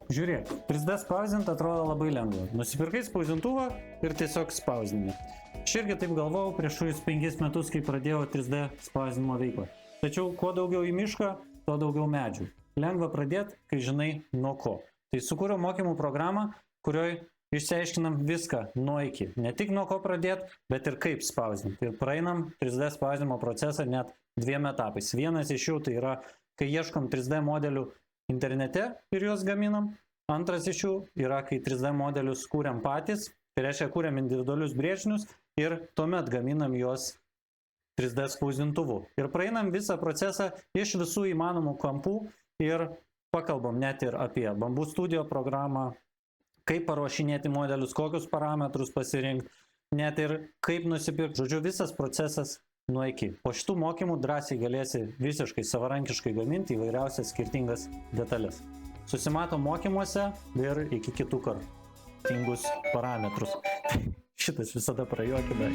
Žiūrėk, 3D spausdinti atrodo labai lengva. Nusipirkai spausdintuvą ir tiesiog spausdini. Aš irgi taip galvojau prieš 5 metus, kai pradėjau 3D spausdinimo veiklą. Tačiau kuo daugiau į mišką, tuo daugiau medžių. Lengva pradėti, kai žinai nuo ko. Tai sukūriau mokymų programą, kurioje išsiaiškinam viską nuo iki. Ne tik nuo ko pradėti, bet ir kaip spausdinti. Ir praeinam 3D spausdinimo procesą net 2 etapais. Vienas iš jų tai yra, kai ieškom 3D modelių internete ir juos gaminam. Antras iš jų yra, kai 3D modelius kūriam patys, tai reiškia, kūriam individualius brėžinius ir tuomet gaminam juos 3D spausdintuvu. Ir praeinam visą procesą iš visų įmanomų kampų ir pakalbam net ir apie Bamboo Studio programą, kaip paruošinėti modelius, kokius parametrus pasirinkti, net ir kaip nusipirkti. Žodžiu, visas procesas nuo iki. Po šitų mokymų drąsiai galėsi visiškai savarankiškai gaminti įvairiausias skirtingas detalės. Susimatom mokymuose ir iki kitų kartų. Tingus parametrus. Šitas visada prajuokina.